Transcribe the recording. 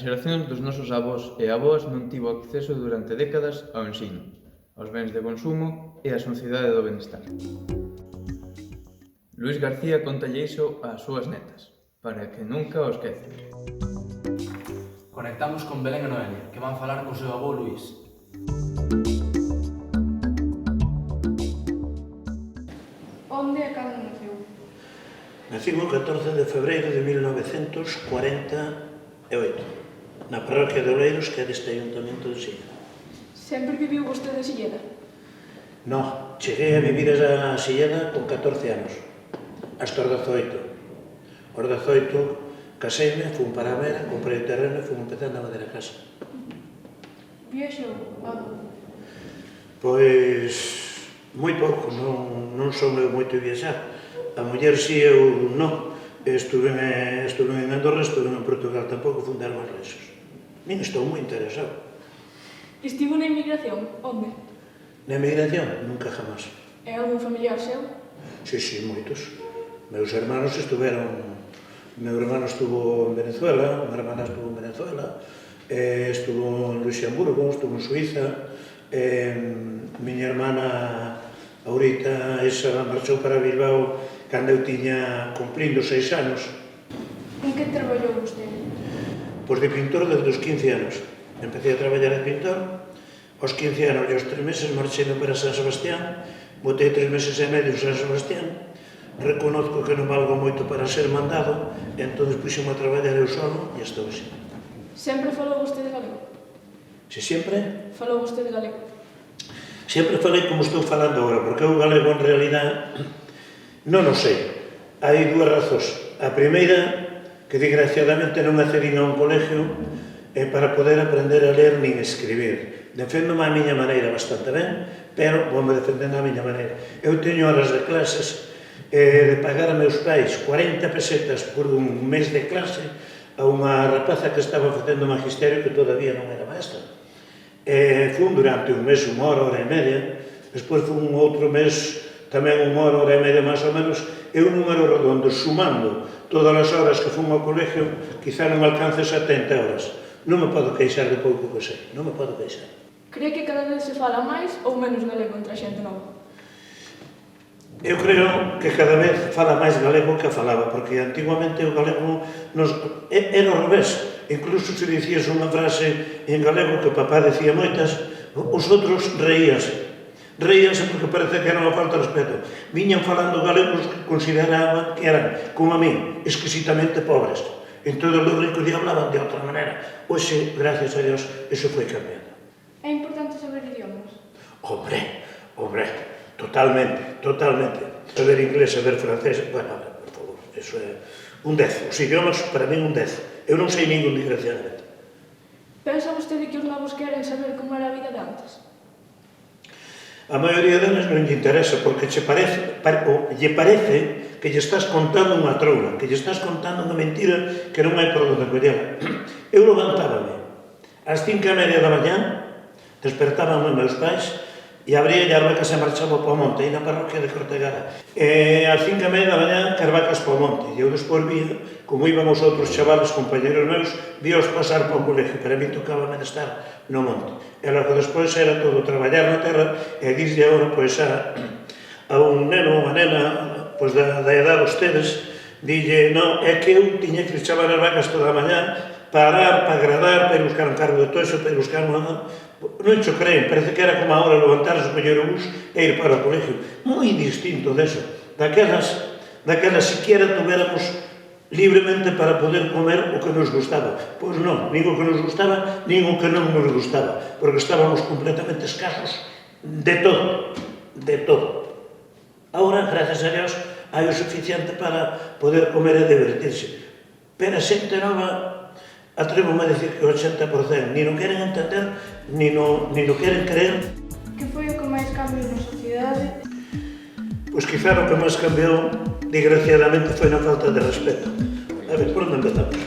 xeración dos nosos avós e avós non tivo acceso durante décadas ao ensino, aos bens de consumo e á sociedade do benestar. Luís García contalle iso ás súas netas, para que nunca o esquecen. Conectamos con Belén e Noelia, que van falar co seu avó Luís. Onde e cando naceu? Nacín o 14 de febreiro de 1948, na parroquia de Oleiros, que é deste ayuntamento de Silleda. Sempre viviu vostede en Silleda? No, cheguei a vivir a Silleda con 14 anos, hasta os 18. Os 18 caseime, fun para a Vera, comprei o terreno e fun empezando a fazer a casa. Viaxou? Pois, moi pouco, non son eu moito viaxar. A muller si, eu non. Estuve en Andorra, estuve en Portugal, tampouco fun dar máis lexos. Min estou moi interesado. Estivo na inmigración? Onde? Na emigración? Nunca jamás. É algún familiar seu? Sí, moitos. Meus hermanos estuveron... Meu hermano estuvo en Venezuela, unha hermana estuvo en Venezuela, estuvo en Luxemburgo, estuvo en Suiza, miña hermana, ahorita, esa marchou para Bilbao cando eu tiña cumprindo 6 anos. En que traballou vostede? Pois de pintor desde os 15 anos. Empecé a traballar de pintor, aos 15 anos e aos 3 meses marchei para San Sebastián, botei 3 meses e medio en San Sebastián, reconozco que non valgo moito para ser mandado, e entón puxeme a traballar eu solo e estou así. Sempre falou vostede galego? Se sempre? Falou vostede galego? Sempre falei como estou falando agora, porque eu galego en realidad non o sei. Hai dúas razóns. A primeira, que desgraciadamente non accedín a un colegio para poder aprender a ler nin escribir. Deféndome a miña maneira bastante ben, pero vou-me defendendo a miña maneira. Eu teño horas de clases de pagar a meus pais 40 pesetas por un mes de clase a unha rapaza que estaba facendo magisterio que todavía non era maestra. Fun durante un mes, unha hora e media, despois fun outro mes, tamén unha hora e media máis ou menos, e un número redondo, sumando todas as horas que fun ao colegio, quizá non alcance 70 horas. Non me podo queixar de pouco que sei, non me podo queixar. Cree que cada vez se fala máis ou menos galego entre a xente nova? Eu creo que cada vez fala máis galego que falaba, porque antiguamente o galego era ao revés. Incluso se dicías unha frase en galego que papá decía moitas, os outros reíanse. Reíanse porque parece que era unha falta de respeto. Viñan falando galegos que consideraban que eran, como a mí, exquisitamente pobres. Entón, os ricos ya hablaban de outra manera. Hoxe, gracias a Dios, eso foi cambiando. É importante saber idiomas? Hombre, totalmente. Saber inglés, saber francés, bueno, por favor, eso é un 10. Os idiomas, para mí, un 10. Eu non sei ningún, desgraciadamente. Pensa vostede que os novos queren saber como era a vida de antes? A maioría deles non lle interesa, porque lle parece que lle estás contando unha troula, que lle estás contando unha mentira que non hai por onde collera. Eu levantábame ás 5:30 da mañá, despertábame meus pais, e abría as vacas e marchaba para o monte, aí na parroquia de Cortegara. Ás 5:30 da mañá, as vacas para o monte, e eu despois vía, como íbamos outros chavales, compañeros meus, víaos pasar para o colegio, pero a mí tocábame de estar no monte. E logo despois era todo traballar na terra, e dislle agora, pois, a un neno, unha nena, pois, da edad ustedes, dille, non, é que eu tiña que chavar as vacas toda a mañá, parar, para agradar, para ir buscar un carro de toxo, para ir buscar unha... Non xo creen, parece que era como a hora levantarse, coller o bus e ir para o colegio. Moi distinto deso. Daquelas siquiera tuviéramos libremente para poder comer o que nos gustaba. Pois non, nin o que nos gustaba, nin o que non nos gustaba, porque estábamos completamente escasos de todo. Ahora, gracias a Dios, hai o suficiente para poder comer e divertirse. Pero a xente nova, atrevo-me a decir que o 80% ni non queren entender, ni non queren creer. Que foi o que máis cambiou na sociedade? Pois quizá o que máis cambiou, desgraciadamente, foi na falta de respeto. A ver, por onde empezamos?